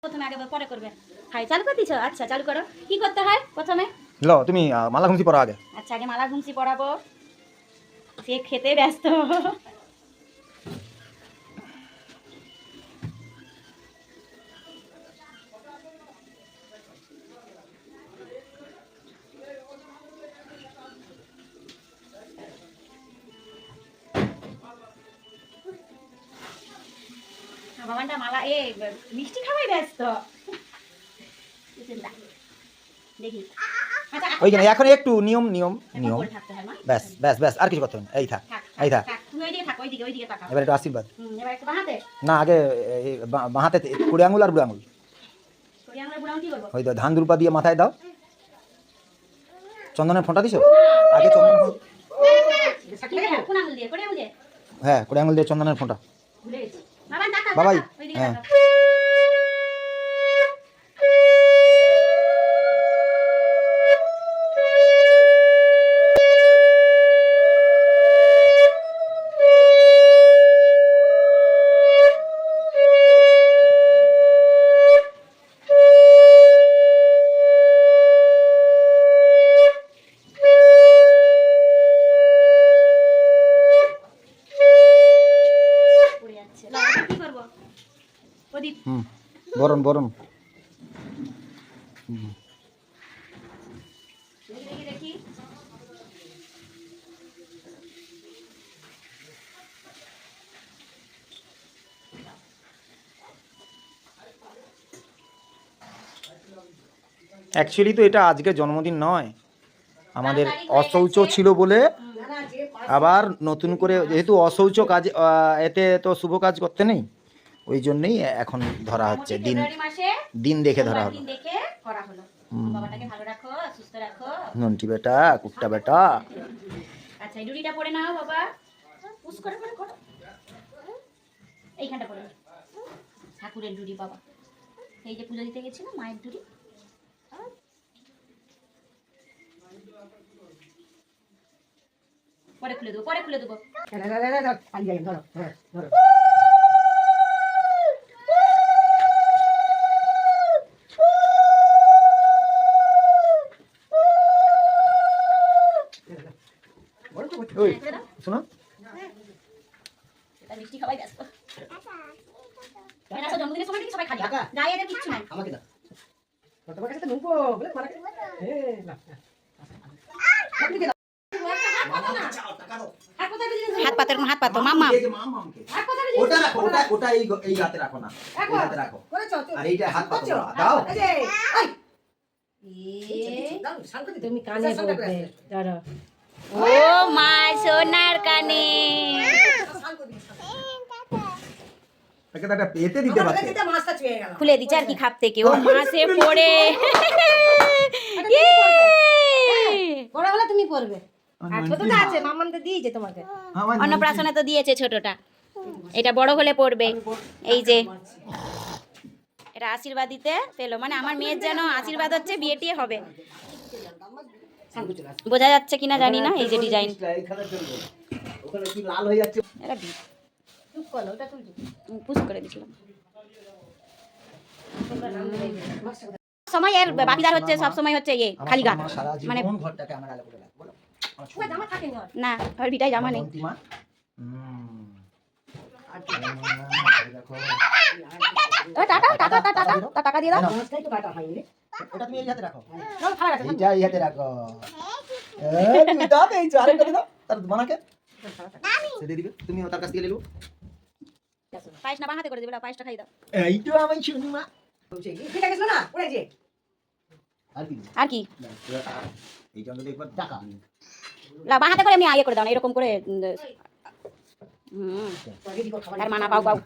প্রথমে আগে পরে করবে। হাই চালু করে দিছো? আচ্ছা চালু করো। কি করতে হয় প্রথমে? লো তুমি মালা ঘুমসি পড়া আগে। আচ্ছা আগে মালা ঘুমসি পড়াবো, সে খেতে ব্যস্ত। বাবানটা মালা মিষ্টি খাওয়াই ব্যস্ত। দেখি ওইখানে এখন একটু নিয়ম নিয়ম নিয়ম, ব্যাস ব্যাস ব্যাস, আর কিছু করতে হবে না। এই থাক এই থাক। তুমি ওইদিকে থাকো, ওইদিকে তাকাও। এবার একটু আশীর্বাদ। এবার একটু বাঁহাতে। না আগে বাঁ হাতে কুড়ি আঙুল আর বুড়ো আঙুল, করি আমরা বুড়াও কি করব? ওই ধান দুর্পা দিয়ে মাথায় দাও। চন্দনের ফোঁটা দিছো? আগে চন্দনের কোন আঙুল দিয়ে? কোন আঙুল দিয়ে? হ্যাঁ কুড়ি আঙুল দিয়ে চন্দনের ফোঁটা। ভুলে গেছি। বাবা তাকাও। বাবাই ওইদিকে হ্যাঁ। তাকাও। বরণ বরণ। দেখি অ্যাকচুয়ালি তো এটা আজকে জন্মদিন নয়, আমাদের অশৌচ ছিল বলে আবার নতুন করে, যেহেতু অশৌচ কাজ এতে তো শুভ কাজ করতে নেই, ওই জন্যই এখন ধরা হচ্ছে, দিন দিন দেখে ধরা হলো। বাবাটাকে ভালো রাখো, সুস্থ রাখো। নন্টি বেটা, কুট্টা বেটা। আচ্ছা এই ডুরিটা পরে নাও বাবা, পুশ করে করে করো। এইখানটা পরে ঠাকুরের ডুরি বাবা, এই যে পুজো দিতে গেছিল মায়ের ডুরি। পরে খুলে দেবো, পরে খুলে দেবো। ওই শোনো, এটা মিষ্টি খাওয়াই ব্যস্ত। এটা জন্মদিনের সময় সবাই খালি, গায়ে এদের কিচ্ছু নাই। আমাকে দাও, তোমার কাছে তো নুনপো বলে তোমার কাছে না হাত পাতো, হাত পাতো মামা। ওটা রাখো, ওটা এই হাতে রাখো না, এই হাতে রাখো, আর এইটা হাত পাতো দাও। তুমি কানে বলবে দাঁড়া। ও মা সোনার কানে। এতে দিতে পারতে। খুলে দিচ্ছে আর কি খাপ থেকে, ও মাসে পড়ে। বড়গুলো তুমি পড়বে, আর ছোটটা আছে মামামতে দিয়েছে তোমাকে। অন্নপ্রাশনে তো দিয়েছে ছোটটা, এটা বড় হলে পড়বে। এই যে এটা আশীর্বাদ দিতে পেলো, মানে আমার মেয়ের যেন আশীর্বাদ হচ্ছে, বিয়ে টিয়ে হবে। বোঝা যাচ্ছে কিনা জানি না, এই যে ডিজাইন। লাল হয়ে যাচ্ছে, পুশ করে দিছিলাম। সময় এর বাকিদার হচ্ছে, সব সময় হচ্ছে ইয়ে খালি গা, মানে ঘরটাকে আমার আলো করে রাখবো। না ওর ভিটায় জামা নেই। টাটা টাটা টাটা টাকা দিয়ে দাও। ওটা তুমি এই হাতে রাখো, এইটা এই হাতে রাখো। তুমি দাও, এই যে আরেকটা দাও তার বানাকে সে দিয়ে দিবে, তুমি তার কাছ থেকে নিলো। পায়েস না বাহাতে করে দিবে, পায়েসটা খাই দাও। এইটা আমি শুনি মা ঠিক আছে না পড়ে যে আর কি এইটা আমাদের একবার টাকা লা বাহাতে করে আমি আগে করে দাও না, এরকম করে। তার মানা পাও পাও।